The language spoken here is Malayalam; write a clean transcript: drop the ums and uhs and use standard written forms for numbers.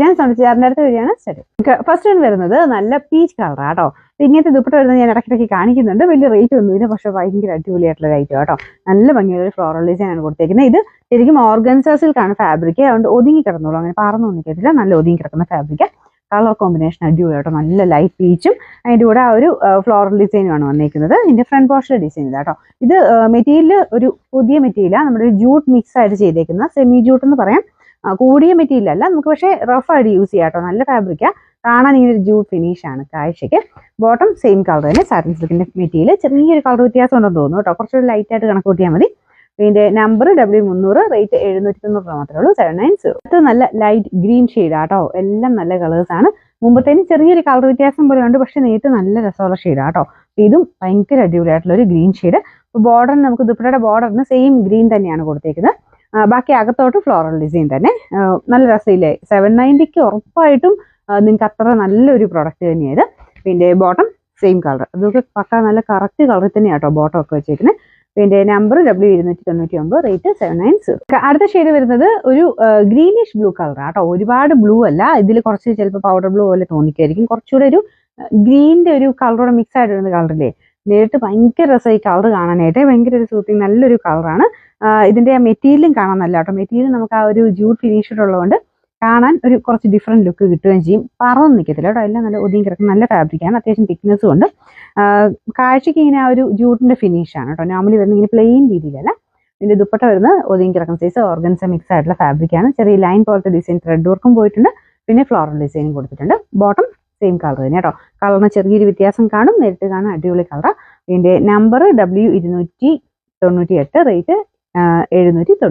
ഞാൻ ചേട്ടൻ്റെ അടുത്ത് വരികയാണ് ശരി. ഫസ്റ്റ് വൺ വരുന്നത് നല്ല പീച്ച് കളറാണ് കേട്ടോ. ഇങ്ങനത്തെ ദുപ്പട്ട വരുന്നത് ഞാൻ ഇടയ്ക്കിടയ്ക്ക് കാണിക്കുന്നുണ്ട്. വലിയ റേറ്റ് ഒന്നുമില്ല, പക്ഷെ ഭയങ്കര അടിപൊളിയായിട്ടുള്ള ഐറ്റം കേട്ടോ. നല്ല ഭംഗിയുള്ള ഒരു ഫ്ലോറൽ ഡിസൈൻ ആണ് കൊടുത്തേക്കുന്നത്. ഇത് ശരിക്കും ഓർഗൻസ സിൽക്കാണ് ഫാബ്രിക്, അതുകൊണ്ട് ഒതുങ്ങി കിടന്നോളൂ, അങ്ങനെ പറന്നൊന്നും നിൽക്കത്തില്ല. നല്ല ഒതുങ്ങി കിടക്കുന്ന ഫാബ്രിക്. കളർ കോമ്പിനേഷൻ അടിപൊളി കേട്ടോ, നല്ല ലൈറ്റ് പീച്ചും അതിൻ്റെ കൂടെ ആ ഒരു ഫ്ലോറൽ ഡിസൈനുമാണ് വന്നിരിക്കുന്നത്. ഇതിന്റെ ഫ്രണ്ട് പോർഷനിലെ ഡിസൈൻ ഇതാ കേട്ടോ. ഇത് മെറ്റീരിയൽ ഒരു പുതിയ മെറ്റീരിയലാണ്, നമ്മുടെ ഒരു ജൂട്ട് മിക്സ് ആയിട്ട് ചെയ്തേക്കുന്ന സെമി ജൂട്ട് എന്ന് പറയാം. കൂടിയ മെറ്റീരിയൽ അല്ല, നമുക്ക് പക്ഷേ റഫ് ആയിട്ട് യൂസ് ചെയ്യാം കേട്ടോ. നല്ല ഫാബ്രിക്കാ, കാണാൻ ഇങ്ങനെ ഒരു ജൂട്ട് ഫിനിഷ് ആണ് കാഴ്ചയ്ക്ക്. ബോട്ടം സെയിം കളർ തന്നെ, സാറ്റിൻ സിൽക്കിന്റെ മെറ്റീരിയൽ. ചെറിയൊരു കളർ വ്യത്യാസം ഉണ്ടെന്ന് തോന്നുന്നു കേട്ടോ, കുറച്ചുകൂടി ലൈറ്റ് ആയിട്ട് കണക്ക് കൂട്ടിയാൽ മതി. ഇതിന്റെ നമ്പർ W300, റേറ്റ് 790 രൂപ മാത്രമേ ഉള്ളൂ, 790. അത് നല്ല ലൈറ്റ് ഗ്രീൻ ഷെയ്ഡാ കേട്ടോ, എല്ലാം നല്ല കളേഴ്സ് ആണ്. മുമ്പത്തേന് ചെറിയൊരു കളർ വ്യത്യാസം പോലെ ഉണ്ട്, പക്ഷെ നേരിട്ട് നല്ല രസമുള്ള ഷെയ്ഡാ കേട്ടോ. ഇതും ഭയങ്കര അടിപൊളിയായിട്ടുള്ള ഒരു ഗ്രീൻ ഷെയ്ഡ്. ബോർഡർ നമുക്ക് ദുപ്പട്ടയുടെ ബോർഡറിന് സെയിം ഗ്രീൻ തന്നെയാണ് കൊടുത്തേക്കുന്നത്. ബാക്കി അകത്തോട്ട് ഫ്ലോറൽ ഡിസൈൻ തന്നെ. നല്ല രസമില്ലേ? 790 ഉറപ്പായിട്ടും നിങ്ങൾക്ക് അത്ര നല്ലൊരു പ്രൊഡക്റ്റ് തന്നെയായത്. പിന്നെ ബോട്ടം സെയിം കളർ, അതൊക്കെ പക്ക നല്ല കറക്റ്റ് കളറിൽ തന്നെയാണ് കേട്ടോ ബോട്ടം ഒക്കെ വെച്ചേക്കുന്നത്. പിന്നെ നമ്പർ W299, റേറ്റ് 790. അടുത്ത ഷെയ്ഡ് വരുന്നത് ഒരു ഗ്രീനിഷ് ബ്ലൂ കളറാണ് കേട്ടോ. ഒരുപാട് ബ്ലൂ അല്ല, ഇതിൽ കുറച്ച് ചിലപ്പോൾ പൗഡർ ബ്ലൂ പോലെ തോന്നിക്കായിരിക്കും. കുറച്ചുകൂടെ ഒരു ഗ്രീനിന്റെ ഒരു കളറോടെ മിക്സ് ആയിട്ട് വരുന്ന കളറില്ലേ, നേരിട്ട് ഭയങ്കര രസമായി കളർ കാണാനായിട്ട്. ഭയങ്കര ഒരു സൂത്തിങ് നല്ലൊരു കളറാണ്. ഇതിന്റെ മെറ്റീരിയലും കാണാൻ നല്ല കേട്ടോ. മെറ്റീരിയൽ നമുക്ക് ആ ഒരു ജൂട്ട് ഫിനിഷഡ് ഉള്ളതുകൊണ്ട് കാണാൻ ഒരു കുറച്ച് ഡിഫറെന്റ് ലുക്ക് കിട്ടുകയും ചെയ്യും. പറന്ന് നിൽക്കത്തില്ല കേട്ടോ, എല്ലാം നല്ല ഒതുങ്ങി കിടക്കുന്ന നല്ല ഫാബ്രിക്കാണ്. അത്യാവശ്യം തിക്നെസ്സും ഉണ്ട്. കാഴ്ചയ്ക്ക് ഇങ്ങനെ ആ ഒരു ജൂട്ടിന്റെ ഫിനിഷാണ് കേട്ടോ. നോർമലി വരുന്ന ഇങ്ങനെ പ്ലെയിൻ രീതിയിലല്ല. ഇതിന്റെ ദുപ്പട്ട വരുന്നത് ഒതുങ്ങി കിടക്കുന്ന സൈസ് ഓർഗൻസ മിക്സ് ആയിട്ടുള്ള ഫാബ്രിക്കാണ്. ചെറിയ ലൈൻ പോലത്തെ ഡിസൈൻ ത്രെഡ് വർക്കും പോയിട്ടുണ്ട്, പിന്നെ ഫ്ലോറൽ ഡിസൈനും കൊടുത്തിട്ടുണ്ട്. ബോട്ടം സെയിം കളർ തന്നെ കേട്ടോ. കളറിന് ചെറിയൊരു വ്യത്യാസം കാണും, നേരിട്ട് കാണാൻ അടിപൊളി കളറാണ്. ഇതിന്റെ നമ്പർ W298, റേറ്റ് 790.